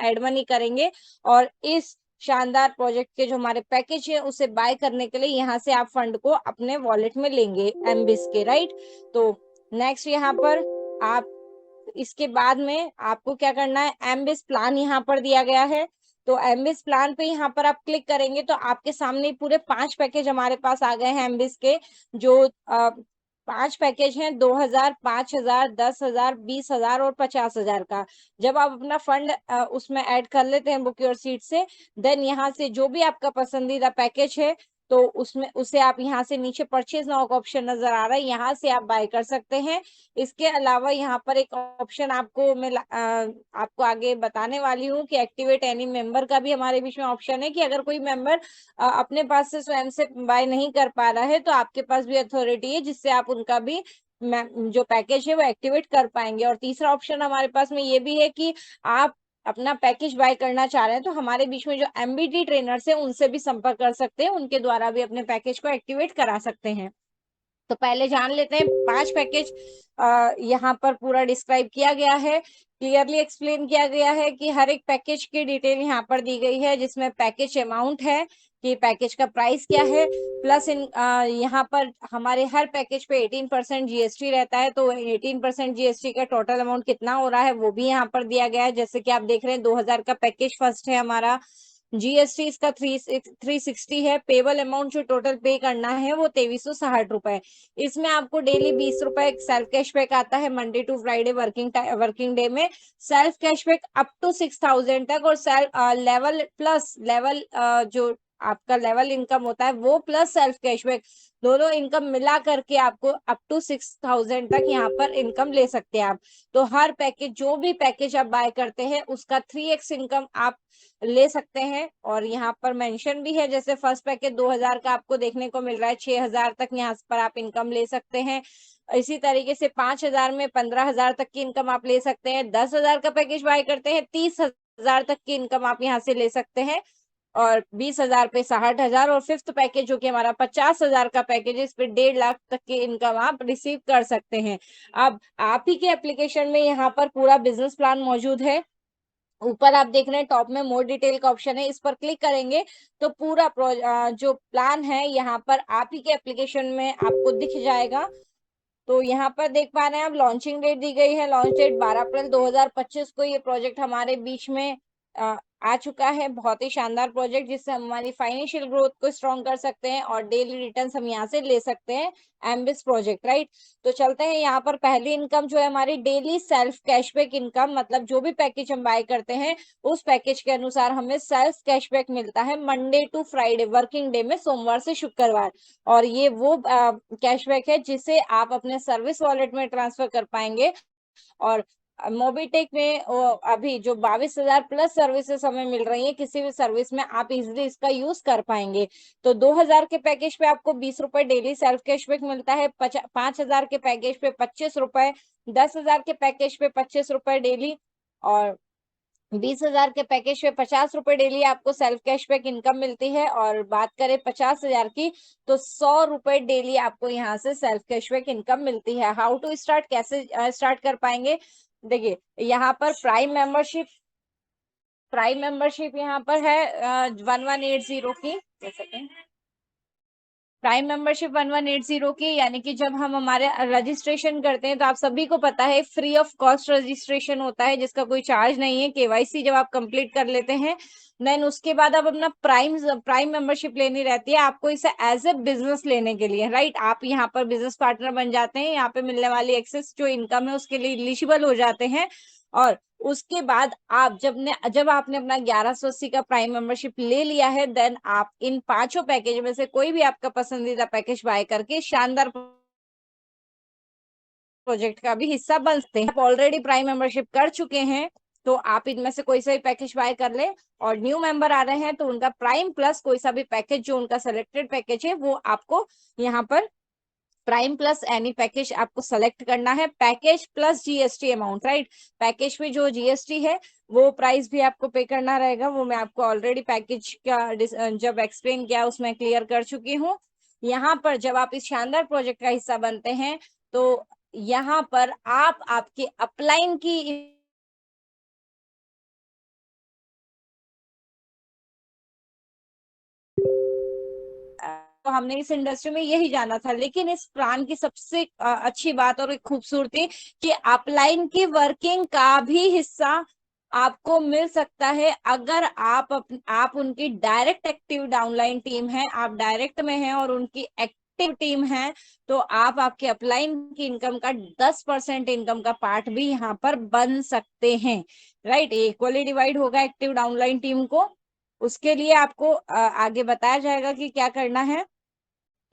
Add money करेंगे और इस शानदार प्रोजेक्ट के जो हमारे पैकेज है उसे बाय करने के लिए यहाँ से आप फंड को अपने वॉलेट में लेंगे एमबिस के, राइट। तो नेक्स्ट यहाँ पर आप इसके बाद में आपको क्या करना है, एमबिस प्लान यहाँ पर दिया गया है। तो एमबिस प्लान पे यहाँ पर आप क्लिक करेंगे तो आपके सामने पूरे 5 पैकेज हमारे पास आ गए हैं एमबिस के, जो 5 पैकेज हैं, 2,000, 5,000, 10,000, 20,000 और 50,000 का। जब आप अपना फंड उसमें ऐड कर लेते हैं बुक योर सीट से, देन यहाँ से जो भी आपका पसंदीदा पैकेज है तो उसमें उसे आप यहाँ से नीचे परचेज नाउ का ऑप्शन नजर आ रहा है, यहाँ से आप बाय कर सकते हैं। इसके अलावा यहाँ पर एक ऑप्शन आपको मैं आपको आगे बताने वाली हूँ कि एक्टिवेट एनी मेंबर का भी हमारे बीच में ऑप्शन है कि अगर कोई मेंबर अपने पास से स्वयं से बाय नहीं कर पा रहा है तो आपके पास भी अथॉरिटी है जिससे आप उनका भी जो पैकेज है वो एक्टिवेट कर पाएंगे। और तीसरा ऑप्शन हमारे पास में ये भी है कि आप अपना पैकेज बाय करना चाह रहे हैं तो हमारे बीच में जो एमबीटी ट्रेनर्स है उनसे भी संपर्क कर सकते हैं, उनके द्वारा भी अपने पैकेज को एक्टिवेट करा सकते हैं। तो पहले जान लेते हैं 5 पैकेज यहाँ पर पूरा डिस्क्राइब किया गया है, क्लियरली एक्सप्लेन किया गया है कि हर एक पैकेज की डिटेल यहाँ पर दी गई है, जिसमें पैकेज अमाउंट है कि पैकेज का प्राइस क्या है, प्लस यहाँ पर हमारे हर पैकेज पे 18% जीएसटी रहता है, तो 18% जीएसटी का टोटल अमाउंट कितना हो रहा है वो भी यहाँ पर दिया गया है। जैसे कि आप देख रहे हैं 2,000 का पैकेज फर्स्ट है हमारा, जीएसटी इसका 360 है, पेबल अमाउंट जो टोटल पे करना है वो 2360 रुपए। इसमें आपको डेली 20 रुपए सेल्फ कैशबैक आता है Monday to Friday working day में, सेल्फ कैशबैक अप टू 6,000 तक, और सेल्फ लेवल प्लस लेवल जो आपका लेवल इनकम होता है वो प्लस सेल्फ कैशबैक, दोनों इनकम मिला करके आपको अप टू 6,000 तक यहाँ पर इनकम ले सकते हैं आप। तो हर पैकेज जो भी पैकेज आप बाय करते हैं उसका 3x इनकम आप ले सकते हैं। और यहाँ पर मेंशन भी है, जैसे फर्स्ट पैकेज 2,000 का आपको देखने को मिल रहा है, 6,000 तक यहाँ पर आप इनकम ले सकते हैं। इसी तरीके से 5,000 में 15,000 तक की इनकम आप ले सकते हैं। 10,000 का पैकेज बाय करते हैं 30,000 तक की इनकम आप यहाँ से ले सकते हैं, और 20,000 पे 60,000, और फिफ्थ पैकेज जो कि हमारा 50,000 का पैकेज है इस पे 1.5 लाख तक की इनकम आप रिसीव कर सकते हैं। अब आप ही के एप्लीकेशन में यहाँ पर पूरा बिजनेस प्लान मौजूद है। ऊपर आप देख रहे हैं टॉप में मोर डिटेल का ऑप्शन है, इस पर क्लिक करेंगे तो पूरा जो प्लान है यहाँ पर आप ही के एप्लीकेशन में आपको दिख जाएगा। तो यहाँ पर देख पा रहे हैं आप, लॉन्चिंग डेट दी गई है, लॉन्च डेट 12 अप्रैल 2025 को ये प्रोजेक्ट हमारे बीच में आ चुका है। बहुत ही शानदार प्रोजेक्ट जिससे हम हमारी फाइनेंशियल ग्रोथ को स्ट्रॉन्ग कर सकते हैं और डेली रिटर्न्स हम यहाँ से ले सकते हैं, एम्बिस प्रोजेक्ट, राइट। तो चलते हैं यहाँ पर, पहली इनकम जो है हमारी डेली सेल्फ कैशबैक इनकम, मतलब जो भी पैकेज हम बाय करते हैं उस पैकेज के अनुसार हमें सेल्फ कैशबैक मिलता है Monday to Friday working day में, सोमवार से शुक्रवार। और ये वो कैशबैक है जिसे आप अपने सर्विस वॉलेट में ट्रांसफर कर पाएंगे। और मोबिटेक में अभी जो 22,000 प्लस सर्विसेज हमें मिल रही है, किसी भी सर्विस में आप इजिली इसका यूज कर पाएंगे। तो 2,000 के पैकेज पे आपको 20 रुपए डेली सेल्फ कैशबैक मिलता है, 5,000 के पैकेज पे 25 रुपए, 10,000 के पैकेज पे 25 रुपए डेली, और 20,000 के पैकेज पे 50 रुपए डेली आपको सेल्फ कैशबैक इनकम मिलती है। और बात करें 50,000 की तो 100 रुपए डेली आपको यहाँ से सेल्फ कैशबैक इनकम मिलती है। हाउ टू स्टार्ट, कैसे स्टार्ट कर पाएंगे, देखिए यहाँ पर प्राइम मेंबरशिप यहाँ पर है 1180 की, प्राइम मेंबरशिप 1180 की, यानी कि जब हम हमारे रजिस्ट्रेशन करते हैं तो आप सभी को पता है फ्री ऑफ कॉस्ट रजिस्ट्रेशन होता है जिसका कोई चार्ज नहीं है। केवाईसी जब आप कंप्लीट कर लेते हैं देन उसके बाद आप अपना प्राइम मेंबरशिप लेनी रहती है आपको इसे एज ए बिजनेस लेने के लिए, राइट। आप यहाँ पर बिजनेस पार्टनर बन जाते हैं, यहाँ पे मिलने वाली एक्सेस जो इनकम है उसके लिए एलिजिबल हो जाते हैं। और उसके बाद आप जब आपने अपना 1180 का प्राइम मेंबरशिप ले लिया है देन आप इन पांचों पैकेज में से कोई भी आपका पसंदीदा पैकेज बाय करके शानदार प्रोजेक्ट का भी हिस्सा बन सकते हैं। आप ऑलरेडी प्राइम मेंबरशिप कर चुके हैं तो आप इनमें से कोई सा भी पैकेज बाय कर ले, और न्यू मेंबर आ रहे हैं तो उनका प्राइम प्लस कोई सा भी पैकेज जो उनका सिलेक्टेड पैकेज है वो आपको यहाँ पर प्राइम प्लस एनी पैकेज आपको सेलेक्ट करना है, package plus GST amount, right. Package में जो जीएसटी है वो प्राइस भी आपको पे करना रहेगा, वो मैं आपको ऑलरेडी पैकेज का जब एक्सप्लेन किया उसमें क्लियर कर चुकी हूँ। यहाँ पर जब आप इस शानदार प्रोजेक्ट का हिस्सा बनते हैं तो यहाँ पर आप आपके अपलाइन की तो हमने इस इंडस्ट्री में यही जाना था। लेकिन इस प्लान की सबसे अच्छी बात और एक खूबसूरती कि अपलाइन की वर्किंग का भी हिस्सा आपको मिल सकता है अगर आप उनकी डायरेक्ट एक्टिव डाउनलाइन टीम है, आप डायरेक्ट में हैं और उनकी एक्टिव टीम है, तो आप आपके अपलाइन की इनकम का 10% इनकम का पार्ट भी यहाँ पर बन सकते हैं, राइट। इक्वली डिवाइड होगा एक्टिव डाउनलाइन टीम को। उसके लिए आपको आगे बताया जाएगा कि क्या करना है।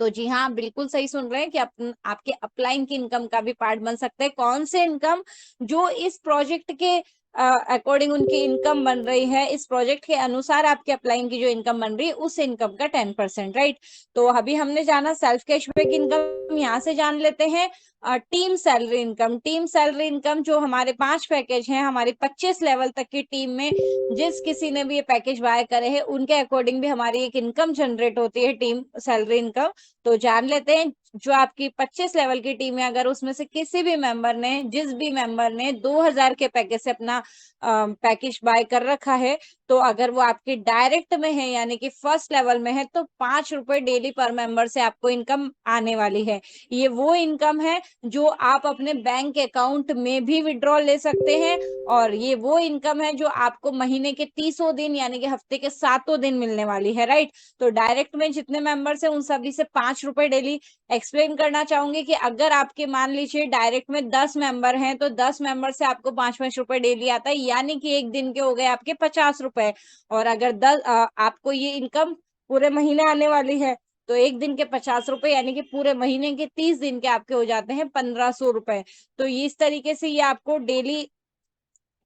तो जी हाँ, बिल्कुल सही सुन रहे हैं कि आपके अपलाइन की इनकम का भी पार्ट बन सकता है। कौन से इनकम? जो इस प्रोजेक्ट के अकॉर्डिंग उनकी इनकम बन रही है, इस प्रोजेक्ट के अनुसार आपके अपलाइन की जो इनकम बन रही है उस इनकम का 10%, राइट। तो अभी हमने जाना सेल्फ कैशबैक इनकम, यहाँ से जान लेते हैं team salary income. Team salary income जो हमारे 5 पैकेज हैं, हमारी 25 लेवल तक की टीम में जिस किसी ने भी ये पैकेज बाय करे हैं उनके अकॉर्डिंग भी हमारी एक इनकम जनरेट होती है, टीम सैलरी इनकम। तो जान लेते हैं, जो आपकी 25 लेवल की टीम है, अगर उसमें से किसी भी मेंबर ने, जिस भी मेंबर ने 2000 के पैकेज से अपना पैकेज बाय कर रखा है, तो अगर वो आपके डायरेक्ट में है यानी कि फर्स्ट लेवल में है, तो 5 रुपए डेली पर मेंबर से आपको इनकम आने वाली है। ये वो इनकम है जो आप अपने बैंक अकाउंट में भी विड्रॉ ले सकते हैं, और ये वो इनकम है जो आपको महीने के 30 दिन यानी कि हफ्ते के 7 दिन मिलने वाली है, राइट। तो डायरेक्ट में जितने मेंबर्स हैं उन सभी से 5 रुपए डेली। एक्सप्लेन करना चाहूंगी कि अगर आपके मान लीजिए डायरेक्ट में 10 मेंबर हैं, तो 10 मेंबर से आपको 5-5 रुपए डेली आता है, यानी कि एक दिन के हो गए आपके 50 रुपए। और अगर आपको ये इनकम पूरे महीने आने वाली है, तो एक दिन के 50 रुपए यानी कि पूरे महीने के 30 दिन के आपके हो जाते हैं 1500 रुपए। तो इस तरीके से ये आपको डेली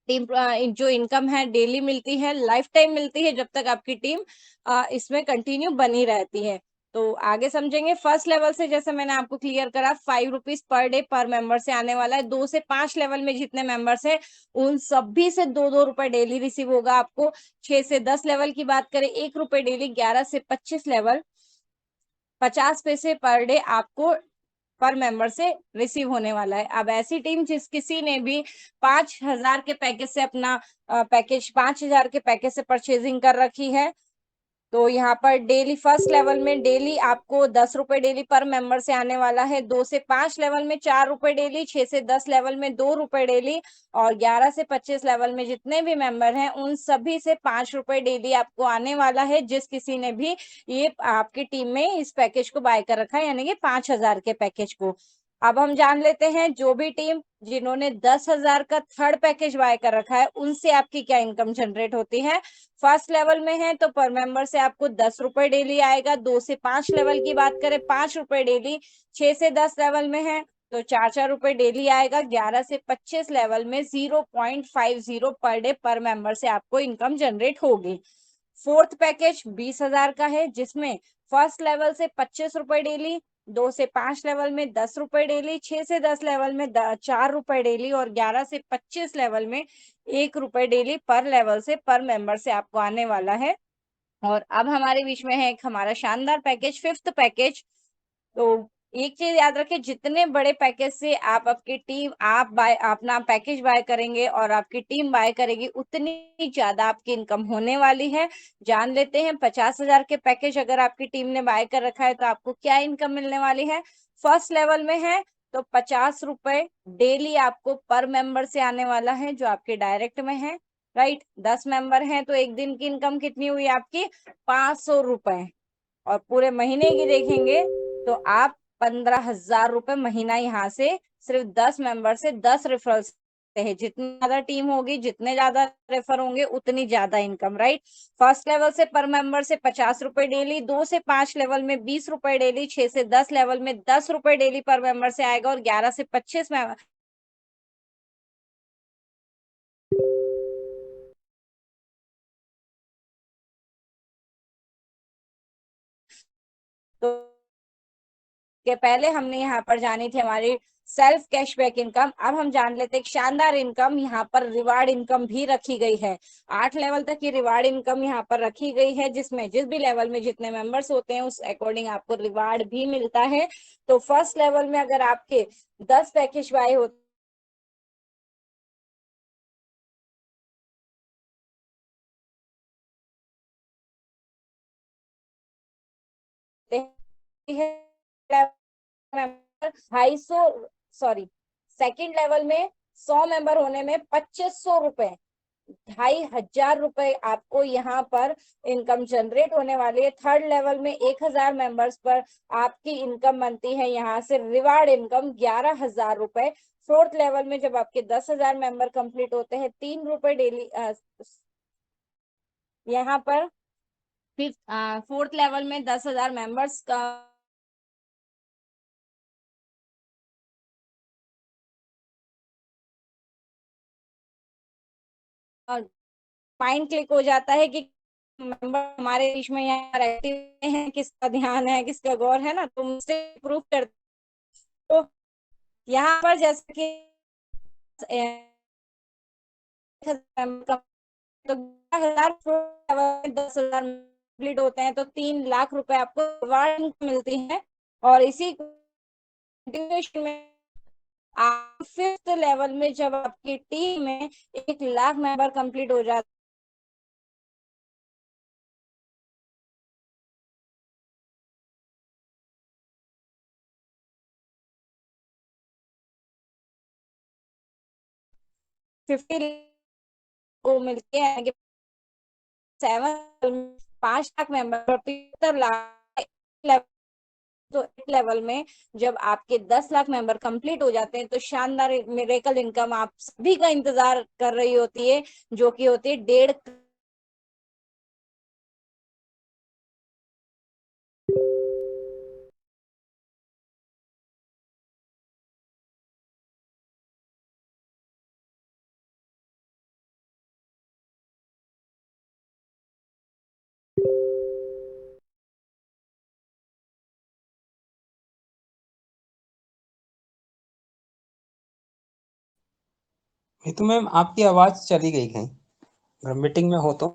टीम जो इनकम है डेली मिलती है, लाइफ टाइम मिलती है, जब तक आपकी टीम इसमें कंटिन्यू बनी रहती है। तो आगे समझेंगे। फर्स्ट लेवल से जैसे मैंने आपको क्लियर करा, 5 रुपीज पर डे पर मेंबर से आने वाला है। 2 से 5 लेवल में जितने मेंबर्स हैं उन सभी से 2-2 रुपए डेली रिसीव होगा आपको। 6 से 10 लेवल की बात करें, 1 रुपए डेली। 11 से 25 लेवल 50 पैसे पर डे आपको पर मेंबर से रिसीव होने वाला है। अब ऐसी टीम जिस किसी ने भी 5000 के पैकेज से अपना पैकेज 5000 के पैकेज से परचेजिंग कर रखी है, तो यहाँ पर डेली फर्स्ट लेवल में डेली आपको 10 रुपए डेली पर मेंबर से आने वाला है। 2 से 5 लेवल में 4 रुपए डेली, 6 से 10 लेवल में 2 रुपए डेली, और 11 से 25 लेवल में जितने भी मेंबर हैं उन सभी से 5 रुपए डेली आपको आने वाला है, जिस किसी ने भी ये आपकी टीम में इस पैकेज को बाय कर रखा है, यानी कि 5000 के पैकेज को। अब हम जान लेते हैं, जो भी टीम जिन्होंने 10,000 का थर्ड पैकेज बाय कर रखा है उनसे आपकी क्या इनकम जनरेट होती है। फर्स्ट लेवल में है तो पर मेंबर से आपको 10 रुपए डेली आएगा। 2 से 5 लेवल की बात करें, 5 रुपए डेली। 6 से 10 लेवल में है तो 4-4 रुपए डेली आएगा। 11 से 25 लेवल में 0.50 पर डे पर मेंबर से आपको इनकम जनरेट होगी। फोर्थ पैकेज 20,000 का है, जिसमें फर्स्ट लेवल से 25 रुपए डेली, 2 से 5 लेवल में 10 रुपए डेली, 6 से 10 लेवल में 4 रुपए डेली, और 11 से 25 लेवल में 1 रुपए डेली पर लेवल से पर मेंबर से आपको आने वाला है। और अब हमारे बीच में है एक हमारा शानदार पैकेज, फिफ्थ पैकेज। तो एक चीज याद रखें, जितने बड़े पैकेज से आप आपकी टीम आप बाय अपना पैकेज बाय करेंगे और आपकी टीम बाय करेगी, उतनी ज्यादा आपकी इनकम होने वाली है। जान लेते हैं, 50,000 के पैकेज अगर आपकी टीम ने बाय कर रखा है तो आपको क्या इनकम मिलने वाली है। फर्स्ट लेवल में है तो 50 रुपए डेली आपको पर मेंबर से आने वाला है, जो आपके डायरेक्ट में है, राइट। 10 मेंबर हैं तो एक दिन की इनकम कितनी हुई आपकी? 500 रुपए। और पूरे महीने की देखेंगे तो आप 15,000 रुपए महीना यहाँ से सिर्फ 10 मेंबर से 10 रेफरल से है। जितनी ज्यादा टीम होगी, जितने ज्यादा रेफर होंगे, उतनी ज्यादा इनकम, राइट। फर्स्ट लेवल से पर मेंबर से 50 रुपए डेली, 2 से 5 लेवल में 20 रुपए डेली, 6 से 10 लेवल में 10 रुपए डेली पर मेंबर से आएगा, और 11 से 25 में तो के पहले हमने यहाँ पर जानी थी हमारी सेल्फ कैशबैक इनकम। अब हम जान लेते हैं शानदार इनकम, यहाँ पर रिवार्ड इनकम भी रखी गई है। 8 लेवल तक की रिवार्ड इनकम यहाँ पर रखी गई है, जिसमें जिस भी लेवल में जितने मेंबर्स होते हैं उस अकॉर्डिंग आपको रिवार्ड भी मिलता है। तो फर्स्ट लेवल में अगर आपके 10 पैकेज बाय होते हैं है 250, सॉरी सेकंड लेवल में 100 मेंबर होने में 2500 रुपए, 2500 रुपए आपको यहाँ पर इनकम जनरेट होने वाली है। थर्ड लेवल में 1000 मेंबर्स पर आपकी इनकम बनती है यहाँ से रिवार्ड इनकम 11,000 रुपए। फोर्थ लेवल में जब आपके 10,000 मेंबर कंप्लीट होते हैं 3 रुपए डेली यहाँ पर। फिफ्थ फोर्थ लेवल में 10,000 मेंबर्स का माइंड क्लिक हो जाता है कि मेंबर हमारे बीच में यहाँ एक्टिव हैं, किसका ध्यान है किसका गौर है ना, तो मुझसे प्रूव कर। तो यहाँ पर जैसे कि 10,000 कंप्लीट होते हैं तो 3 लाख रुपए आपको रिवार्ड मिलती है। और इसी कंटिन्यूएशन में आप फिफ्थ लेवल में जब आपकी टीम में 1 लाख मेंबर कंप्लीट हो जाते 50 को मिलके यानी कि 5 लाख मेंबर 75 लाख। तो एक लेवल में जब आपके 10 लाख मेंबर कंप्लीट हो जाते हैं तो शानदार मिरेकल इनकम आप सभी का इंतजार कर रही होती है, जो कि होती है 1.5। ये तो मैम आपकी आवाज चली गई कहीं, अगर मीटिंग में हो तो।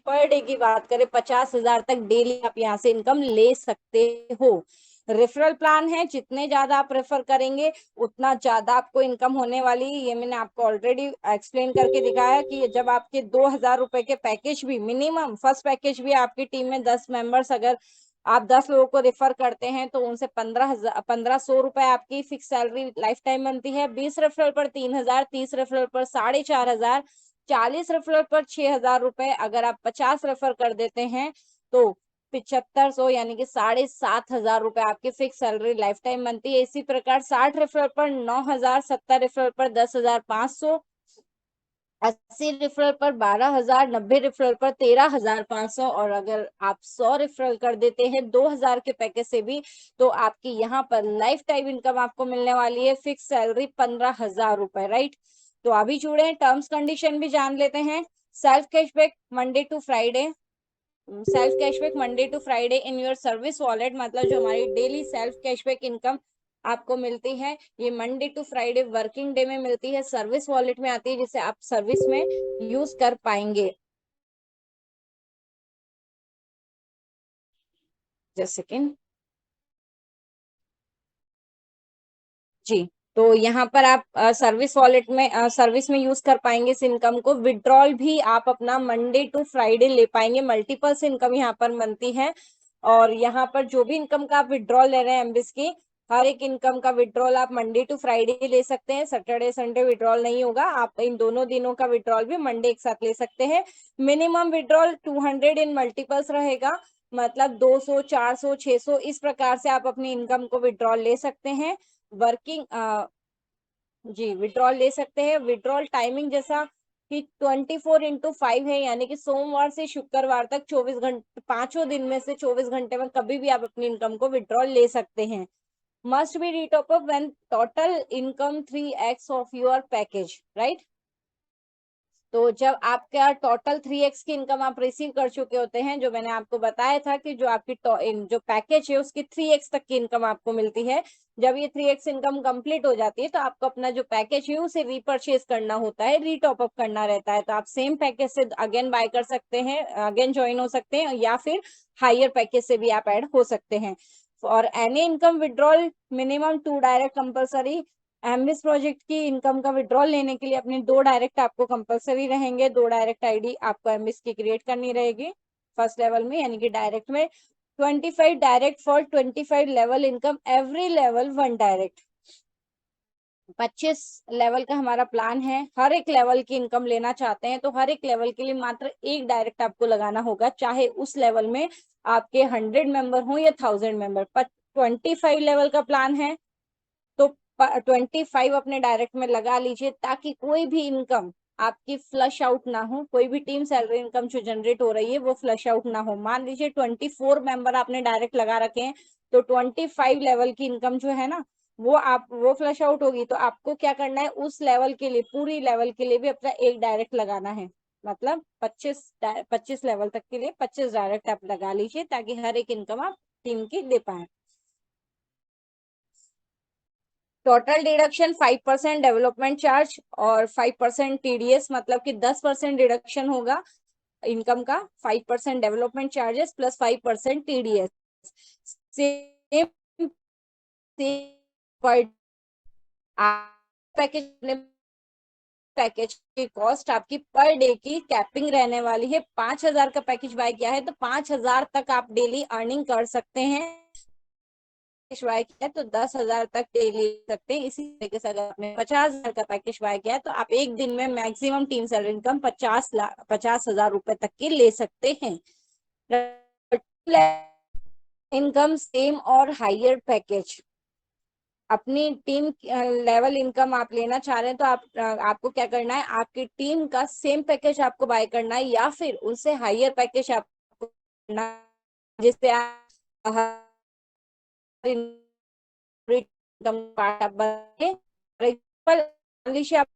पर डे की बात करें 50,000 तक डेली आप यहाँ से इनकम ले सकते हो। रेफरल प्लान है, जितने ज्यादा आप रेफर करेंगे उतना ज्यादा आपको इनकम होने वाली है। ये मैंने आपको ऑलरेडी एक्सप्लेन करके दिखाया कि जब आपके 2,000 रुपए के पैकेज भी मिनिमम फर्स्ट पैकेज भी आपकी टीम में 10 मेंबर्स अगर आप 10 लोगों को रेफर करते हैं तो उनसे 1500 रुपए आपकी फिक्स सैलरी लाइफ टाइम बनती है। 20 रेफरल पर 3,000, 30 रेफरल पर 4,500, 40 रेफरल पर 6,000 रुपए। अगर आप 50 रेफर कर देते हैं तो 7500 यानी कि 7,500 रुपए आपकी फिक्स सैलरी लाइफ टाइम बनती है। इसी प्रकार 60 रेफरल पर 9,000, 70 रेफरल पर 10,500, 80 रेफरल पर 12,000, 90 रेफरल पर 13,500। और अगर आप 100 रेफरल कर देते हैं 2,000 के पैकेज से भी तो आपकी यहाँ पर लाइफ टाइम इनकम आपको मिलने वाली है फिक्स सैलरी 15,000 रुपए, राइट। तो अभी जुड़े हैं, टर्म्स कंडीशन भी जान लेते हैं। Self cashback Monday to Friday, self cashback Monday to Friday in your service wallet, मतलब जो हमारी डेली सेल्फ कैशबैक इनकम आपको मिलती है ये Monday to Friday working day में मिलती है, सर्विस वॉलेट में आती है जिसे आप सर्विस में यूज कर पाएंगे। जस्ट सेकेंड जी। तो यहाँ पर आप सर्विस वॉलेट में सर्विस में यूज कर पाएंगे इस इनकम को। विड्रॉल भी आप अपना मंडे टू फ्राइडे ले पाएंगे, मल्टीपल्स इनकम यहाँ पर बनती है। और यहाँ पर जो भी इनकम का आप विड्रॉल ले रहे हैं एमबीस की, हर एक इनकम का विड्रॉल आप मंडे टू फ्राइडे ले सकते हैं, सैटरडे संडे विड्रॉल नहीं होगा। आप इन दोनों दिनों का विड्रॉल भी मंडे एक साथ ले सकते हैं। मिनिमम विड्रॉल 200 इन मल्टीपल्स रहेगा, मतलब 200, 400, 600 इस प्रकार से आप अपनी इनकम को विड्रॉल ले सकते हैं। वर्किंग जी विड्रॉल ले सकते हैं। विड्रॉल टाइमिंग जैसा कि 24x5 है, यानी कि सोमवार से शुक्रवार तक 24 घंटे, 5 दिन में से 24 घंटे में कभी भी आप अपनी इनकम को विड्रॉल ले सकते हैं। Must be retop up when total income 3x of your package, right. तो जब आपका टोटल 3x की इनकम आप रिसीव कर चुके होते हैं, जो मैंने आपको बताया था कि जो आपकी जो पैकेज है उसकी 3x तक की इनकम आपको मिलती है। जब ये 3x इनकम कंप्लीट हो जाती है तो आपको अपना जो पैकेज है उसे रीपरचेज करना होता है, रीटॉप अप करना रहता है। तो आप सेम पैकेज से अगेन बाय कर सकते हैं, अगेन ज्वाइन हो सकते हैं, या फिर हायर पैकेज से भी आप ऐड हो सकते हैं। और any income withdrawal minimum 2 direct compulsory MBS project की इनकम का विड्रॉल लेने के लिए अपने 2 डायरेक्ट आपको कंपलसरी रहेंगे। 2 डायरेक्ट आईडी आपको एमबीएस की क्रिएट करनी रहेगी फर्स्ट लेवल में, यानी कि डायरेक्ट में 25 direct for 25 level income, every level 1 direct. 25 level का हमारा प्लान है। हर एक लेवल की इनकम लेना चाहते हैं तो हर एक लेवल के लिए मात्र एक डायरेक्ट आपको लगाना होगा, चाहे उस लेवल में आपके 100 मेंबर हो या 1000 मेंबर। 25 लेवल का प्लान है तो 25 अपने डायरेक्ट में लगा लीजिए, ताकि कोई भी इनकम आपकी फ्लश आउट ना हो, कोई भी टीम सैलरी इनकम जो जनरेट हो रही है वो फ्लश आउट ना हो। मान लीजिए 24 मेंबर आपने डायरेक्ट लगा रखे हैं, तो 25 लेवल की इनकम जो है ना वो फ्लश आउट होगी, तो आपको क्या करना है, उस लेवल के लिए, पूरी लेवल के लिए भी अपना एक डायरेक्ट लगाना है। मतलब 25 लेवल तक के लिए 25 डायरेक्ट आप लगा लीजिए, ताकि हर एक इनकम आप टीम की दे पाए। टोटल डिडक्शन 5% डेवलपमेंट चार्ज और 5% टीडीएस, मतलब कि 10% डिडक्शन होगा इनकम का, 5% development charges plus 5% TDS. Same पर पैकेज पैकेज की कॉस्ट आपकी पर डे की कैपिंग रहने वाली है। 5000 का पैकेज बाय किया है तो 5000 तक आप डेली अर्निंग कर सकते हैं। बाय किया है तो 10,000 तक डेली सकते हैं। इसी तरीके से अगर आपने 50,000 का पैकेज बाय किया है तो आप एक दिन में मैक्सिमम टीम सैलरी इनकम 50,000 रुपए तक की ले सकते हैं। इनकम सेम और हायर पैकेज, अपनी टीम लेवल इनकम आप लेना चाह रहे हैं तो आपको क्या करना है, आपकी टीम का सेम पैकेज आपको बाय करना है या फिर उससे हायर पैकेज आपको करना है, जिससे आप आप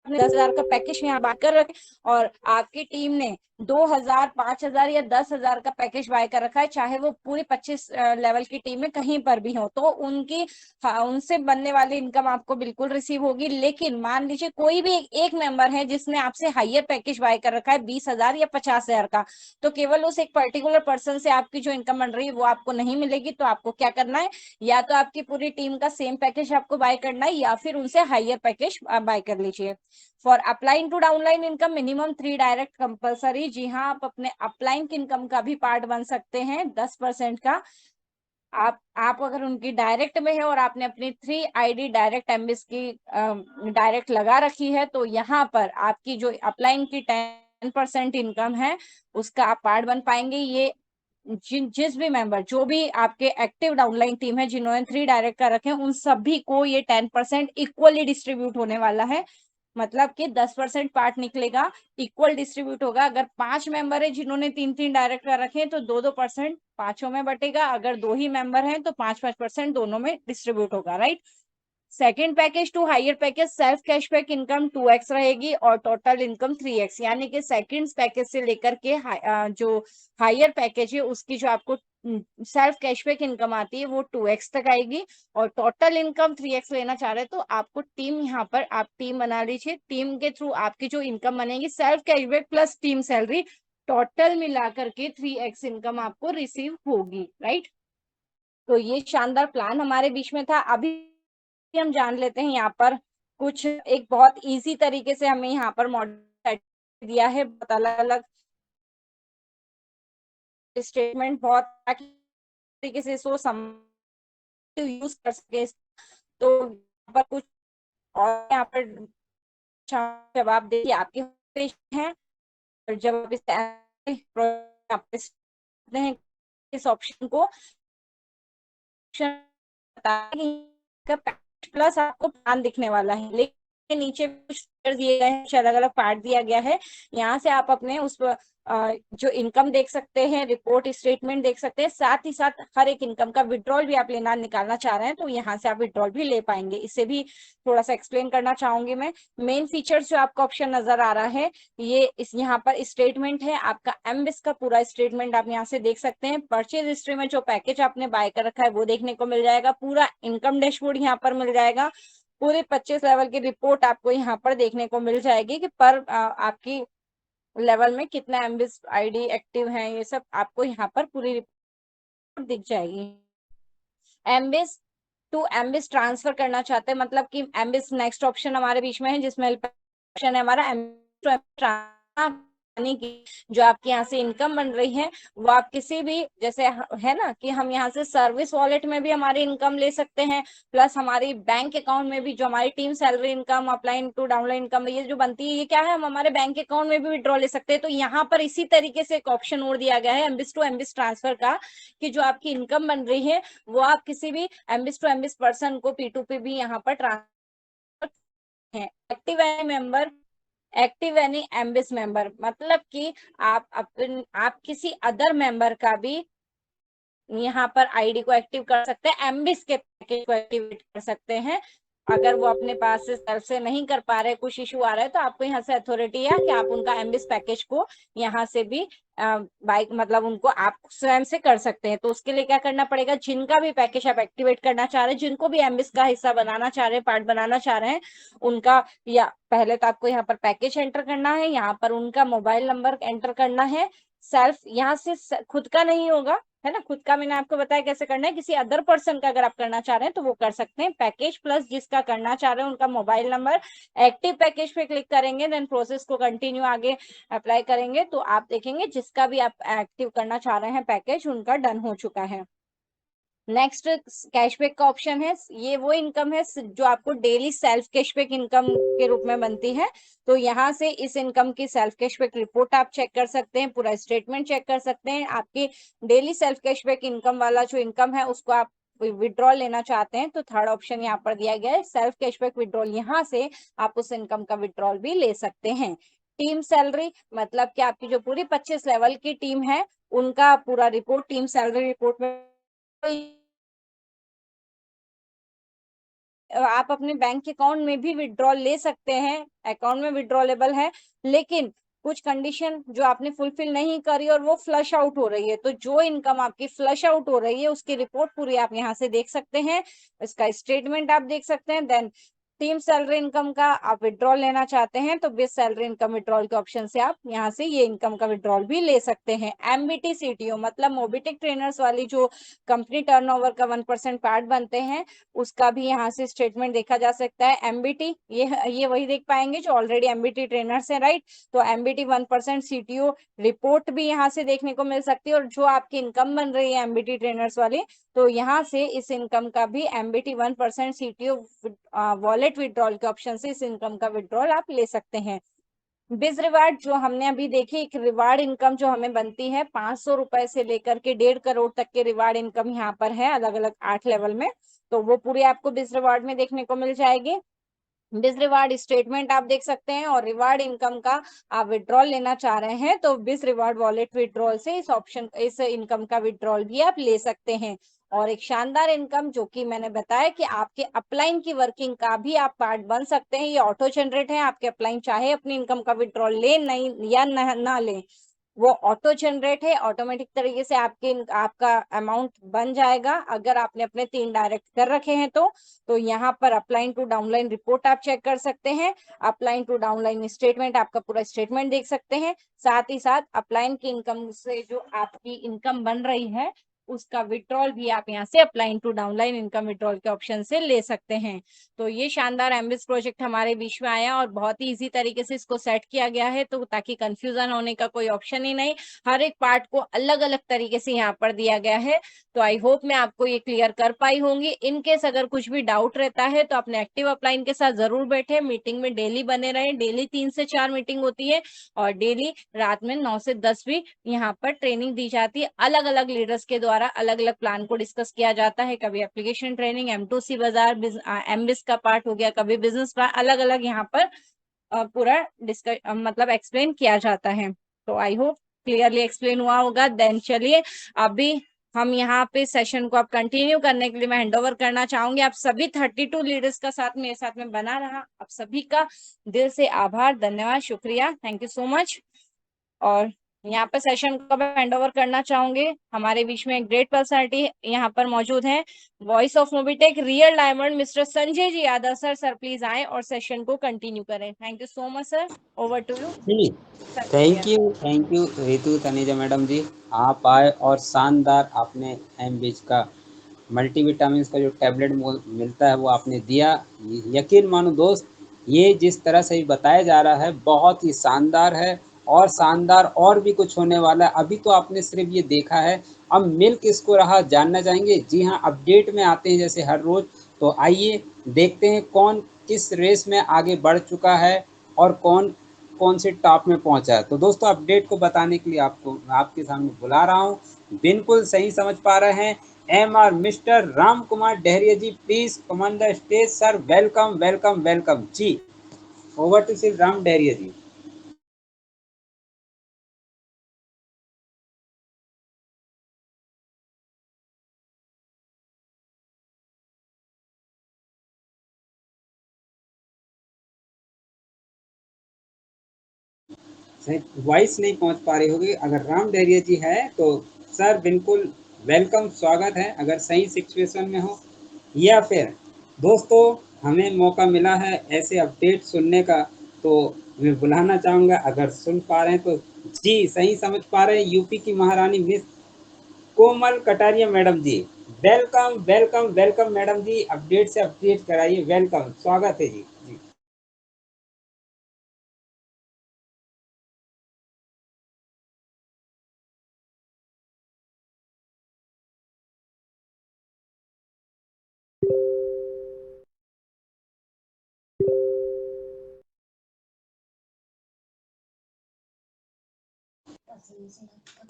10,000 का पैकेज यहाँ बाय कर रखे और आपकी टीम ने 2,000, 5,000 या 10,000 का पैकेज बाय कर रखा है, चाहे वो पूरी 25 लेवल की टीम में कहीं पर भी हो, तो उनकी उनसे बनने वाली इनकम आपको बिल्कुल रिसीव होगी। लेकिन मान लीजिए कोई भी एक मेंबर है जिसने आपसे हायर पैकेज बाय कर रखा है 20,000 या 50,000 का, तो केवल उस एक पर्टिकुलर पर्सन से आपकी जो इनकम बन रही है वो आपको नहीं मिलेगी। तो आपको क्या करना है, या तो आपकी पूरी टीम का सेम पैकेज आपको बाय करना है या फिर उनसे हायर पैकेज बाय कर लीजिए। For upline to downline income minimum 3 direct compulsory. जी हाँ, आप अपने अपलाइन की इनकम का भी पार्ट बन सकते हैं 10% का। आप अगर उनकी डायरेक्ट में है और आपने अपनी 3 आईडी डायरेक्ट एमबीएस की डायरेक्ट लगा रखी है, तो यहाँ पर आपकी जो अपलाइन की 10% इनकम है उसका आप पार्ट बन पाएंगे। ये जिस भी मेंबर, जो भी आपके एक्टिव डाउनलाइन टीम है जिन्होंने 3 डायरेक्ट कर रखे हैं, उन सभी को ये 10% इक्वली डिस्ट्रीब्यूट होने वाला है। मतलब कि 10% पार्ट निकलेगा, इक्वल डिस्ट्रीब्यूट होगा। अगर 5 मेंबर है जिन्होंने 3-3 डायरेक्ट कर रखे हैं तो 2-2% पांचों में बटेगा। अगर 2 ही मेंबर हैं तो 5-5% दोनों में डिस्ट्रीब्यूट होगा, right. Second package to higher package, self cashback income 2x रहेगी और टोटल इनकम 3x, यानी कि सेकेंड पैकेज से लेकर के जो हायर पैकेज है उसकी जो आपको सेल्फ कैशबैक इनकम आती है वो 2x तक आएगी और टोटल इनकम 3x लेना चाह रहे हैं तो आपको टीम, यहाँ पर आप टीम बना लीजिए। टीम के थ्रू आपकी जो इनकम बनेगी self cashback plus team salary, total मिलाकर के 3x इनकम आपको रिसीव होगी, राइट। तो ये शानदार प्लान हमारे बीच में था। अभी हम जान लेते हैं यहाँ पर कुछ एक बहुत इजी तरीके से हमें यहाँ पर मॉडल दिया है, बहुत अलग अलग स्टेटमेंट, बहुत तरीके से सोच समझ यूज कर सके। तो यहाँ पर कुछ और यहाँ पर जवाब देखिए आपके हैं, और जब आप इस ऑप्शन को प्लस आपको प्लान दिखने वाला है, लेकिन नीचे कुछ दिए गए हैं, कुछ अलग अलग पार्ट दिया गया है। यहाँ से आप अपने उस जो इनकम देख सकते हैं, रिपोर्ट स्टेटमेंट देख सकते हैं, साथ ही साथ हर एक इनकम का विड्रॉल भी आप लेना निकालना चाह रहे हैं तो यहाँ से आप विड्रॉल भी ले पाएंगे। इसे भी थोड़ा सा एक्सप्लेन करना चाहूंगी मैं। मेन फीचर्स जो आपका ऑप्शन नजर आ रहा है, ये इस यहाँ पर स्टेटमेंट है आपका एमबिस का पूरा स्टेटमेंट आप यहाँ से देख सकते हैं। परचेज हिस्ट्री में जो पैकेज आपने बाय कर रखा है वो देखने को मिल जाएगा। पूरा इनकम डैशबोर्ड यहाँ पर मिल जाएगा। पूरे 25 लेवल की रिपोर्ट आपको यहाँ पर देखने को मिल जाएगी कि पर आपकी लेवल में कितना एमबिस आईडी एक्टिव है, ये सब आपको यहाँ पर पूरी रिपोर्ट दिख जाएगी। एमबिस टू एमबिस ट्रांसफर करना चाहते हैं, मतलब कि एमबिस नेक्स्ट ऑप्शन हमारे बीच में है, जिसमें ऑप्शन है हमारा की जो आपके यहाँ से इनकम बन रही है वो आप किसी भी, जैसे है ना कि हम यहाँ से सर्विस वॉलेट में भी हमारी इनकम ले सकते हैं, प्लस हमारी बैंक अकाउंट में भी जो हमारी team salary income, upline to downline income, ये जो बनती है ये क्या है, हम हमारे बैंक अकाउंट में भी विड्रॉ ले सकते हैं। तो यहाँ पर इसी तरीके से एक ऑप्शन और दिया गया है एमबिस टू एमबिस ट्रांसफर का, कि जो आपकी इनकम बन रही है वो आप किसी भी एमबिस टू एमबिस पर्सन को P2P भी यहाँ पर ट्रांसफर है। एक्टिव एनी एमबिस मेंबर, मतलब कि आप किसी अदर मेंबर का भी यहाँ पर आईडी को एक्टिव कर सकते हैं, एमबिस के पैकेज को एक्टिवेट कर सकते हैं। अगर वो अपने पास से सेल्फ से नहीं कर पा रहे, कुछ इशू आ रहा है, तो आपको यहाँ से अथॉरिटी है कि आप उनका एमबिस पैकेज को यहाँ से भी बाइक मतलब उनको आप स्वयं से कर सकते हैं। तो उसके लिए क्या करना पड़ेगा, जिनका भी पैकेज आप एक्टिवेट करना चाह रहे हैं, जिनको भी एमबिस का हिस्सा बनाना चाह रहे हैं, पार्ट बनाना चाह रहे हैं, उनका या पहले तो आपको यहाँ पर पैकेज एंटर करना है, यहाँ पर उनका मोबाइल नंबर एंटर करना है। सेल्फ यहाँ से खुद का नहीं होगा, है ना, खुद का मैंने आपको बताया कैसे करना है, किसी अदर पर्सन का अगर आप करना चाह रहे हैं तो वो कर सकते हैं। पैकेज प्लस जिसका करना चाह रहे हैं उनका मोबाइल नंबर, एक्टिव पैकेज पे क्लिक करेंगे, देन प्रोसेस को कंटिन्यू आगे अप्लाई करेंगे तो आप देखेंगे जिसका भी आप एक्टिव करना चाह रहे हैं पैकेज उनका डन हो चुका है। नेक्स्ट कैशबैक का ऑप्शन है, ये वो इनकम है जो आपको डेली सेल्फ कैशबैक इनकम के रूप में बनती है। तो यहाँ से इस इनकम की सेल्फ कैशबैक रिपोर्ट आप चेक कर सकते हैं, पूरा स्टेटमेंट चेक कर सकते हैं। आपकी डेली सेल्फ कैशबैक इनकम वाला जो इनकम है उसको आप विड्रॉल लेना चाहते हैं तो थर्ड ऑप्शन यहाँ पर दिया गया है सेल्फ कैशबैक विड्रॉल, यहाँ से आप उस इनकम का विड्रॉल भी ले सकते हैं। टीम सैलरी, मतलब कि आपकी जो पूरी 25 लेवल की टीम है उनका पूरा रिपोर्ट टीम सैलरी रिपोर्ट में आप अपने बैंक अकाउंट में भी विड्रॉल ले सकते हैं, अकाउंट में विड्रॉलेबल है, लेकिन कुछ कंडीशन जो आपने फुलफिल नहीं करी और वो फ्लश आउट हो रही है, तो जो इनकम आपकी फ्लश आउट हो रही है उसकी रिपोर्ट पूरी आप यहाँ से देख सकते हैं, इसका स्टेटमेंट आप देख सकते हैं। देन टीम सैलरी इनकम का आप विड्रॉल लेना चाहते हैं तो बेस सैलरी इनकम विड्रॉल के ऑप्शन से आप यहाँ से ये इनकम का विड्रॉल भी ले सकते हैं। एमबीटी सीटीओ मतलब मोबिटेक ट्रेनर्स वाली जो कंपनी टर्नओवर का 1% पार्ट बनते हैं उसका भी यहाँ से स्टेटमेंट देखा जा सकता है। एमबीटी ये वही देख पाएंगे जो ऑलरेडी एमबीटी ट्रेनर्स है, राइट। तो एमबीटी 1% सीटीओ रिपोर्ट भी यहाँ से देखने को मिल सकती है, और जो आपकी इनकम बन रही है एमबीटी ट्रेनर्स वाली, तो यहाँ से इस इनकम का भी एमबीटी 1% सीटीओ वॉलेट विड्रॉल के ऑप्शन से इस इनकम का विड्रॉल आप ले सकते हैं। बिज रिवार्ड जो हमने अभी देखी, एक रिवार्ड इनकम जो हमें बनती है 500 रुपए से लेकर के 1.5 करोड़ तक के रिवार्ड इनकम यहाँ पर है अलग अलग 8 लेवल में, तो वो पूरी आपको बिज रिवार्ड में देखने को मिल जाएगी। बिज रिवार्ड स्टेटमेंट आप देख सकते हैं, और रिवार्ड इनकम का आप विड्रॉल लेना चाह रहे हैं तो बिज रिवार्ड वॉलेट विड्रॉल से इस इनकम का विड्रॉल भी आप ले सकते हैं। और एक शानदार इनकम जो कि मैंने बताया कि आपके अपलाइन की वर्किंग का भी आप पार्ट बन सकते हैं, ये ऑटो जनरेट है, आपके अपलाइन चाहे अपनी इनकम का विड्रॉल ले नहीं या ना ले, वो ऑटो जनरेट है, ऑटोमेटिक तरीके से आपका अमाउंट बन जाएगा अगर आपने अपने 3 डायरेक्ट कर रखे हैं तो यहाँ पर अपलाइन टू डाउनलाइन रिपोर्ट आप चेक कर सकते हैं, अपलाइन टू डाउनलाइन स्टेटमेंट आपका पूरा स्टेटमेंट देख सकते हैं, साथ ही साथ अपलाइन की इनकम से जो आपकी इनकम बन रही है उसका विड्रॉल भी आप यहाँ से upline to downline income withdrawal के ऑप्शन से ले सकते हैं। तो ये शानदार एमबिस प्रोजेक्ट हमारे बीच में आया और बहुत ही इजी तरीके से इसको सेट किया गया है, तो ताकि कंफ्यूजन होने का कोई ऑप्शन ही नहीं, हर एक पार्ट को अलग अलग तरीके से यहाँ पर दिया गया है। तो आई होप मैं आपको ये क्लियर कर पाई होंगी। इन केस अगर कुछ भी डाउट रहता है तो अपने एक्टिव अपलाइन के साथ जरूर बैठे, मीटिंग में डेली बने रहे, डेली 3 से 4 मीटिंग होती है और डेली रात में 9 से 10 भी यहाँ पर ट्रेनिंग दी जाती है, अलग अलग लीडर्स के द्वारा अलग अलग प्लान को डिस्कस किया जाता है, कभी एप्लीकेशन ट्रेनिंग, M2C बाजार, एमबिस का पार्ट हो गया, कभी बिजनेस प्लान, अलग अलग यहाँ पर पूरा डिस्कस मतलब एक्सप्लेन किया जाता है। तो आई होप क्लियरली एक्सप्लेन हुआ होगा। देन चलिए अभी हम यहाँ पे सेशन को अब कंटिन्यू करने के लिए मैं हैंडओवर करना चाहूंगी। आप सभी 32 लीडर्स का साथ मेरे साथ में बना रहा, आप सभी का दिल से आभार, धन्यवाद, शुक्रिया, थैंक यू सो मच। और यहाँ पर सेशन को मैं हैंड ओवर करना चाहूंगी, हमारे बीच में एक ग्रेट पर्सनालिटी यहाँ पर मौजूद है, voice of Mobitech real diamond mister Sanjay ji Yadav sir. Sir please आए और सेशन को कंटिन्यू करें। Thank you so much sir, over to you. जी, thank you Ritu Taneja madam ji. आप आए और शानदार आपने एमबीच का मल्टीविटामिन का जो टैबलेट मिलता है वो आपने दिया। यकीन मानो दोस्त, ये जिस तरह से बताया जा रहा है बहुत ही शानदार है, और शानदार और भी कुछ होने वाला है। अभी तो आपने सिर्फ ये देखा है, अब मिल किसको रहा जानना चाहेंगे? जी हाँ, अपडेट में आते हैं जैसे हर रोज। तो आइए देखते हैं कौन किस रेस में आगे बढ़ चुका है और कौन कौन से टॉप में पहुंचा है। तो दोस्तों, अपडेट को बताने के लिए आपको आपके सामने बुला रहा हूँ। बिल्कुल सही समझ पा रहे हैं, M R mister Ram Kumar Dahariya ji, please command the stage sir. Welcome welcome welcome ji. Over to Shri Ram Dahariya ji. Voice नहीं पहुंच पा रही होगी, अगर राम डहरिया जी है तो सर बिल्कुल वेलकम, स्वागत है अगर सही सिचुएशन में हो। या फिर दोस्तों, हमें मौका मिला है ऐसे अपडेट सुनने का, तो मैं बुलाना चाहूँगा अगर सुन पा रहे हैं तो। जी सही समझ पा रहे हैं, यूपी की महारानी मिस कोमल कटारिया मैडम जी। वेलकम वेलकम वेलकम मैडम जी, अपडेट से अपडेट कराइए। वेलकम, स्वागत है जी जी।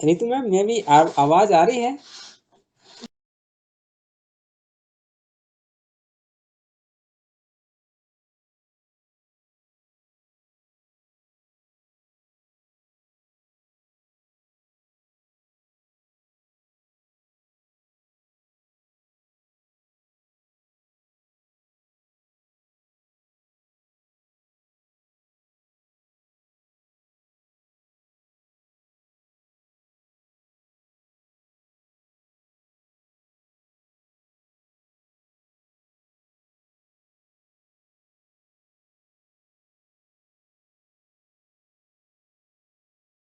रितु मैम, मैं भी आवाज आ रही है?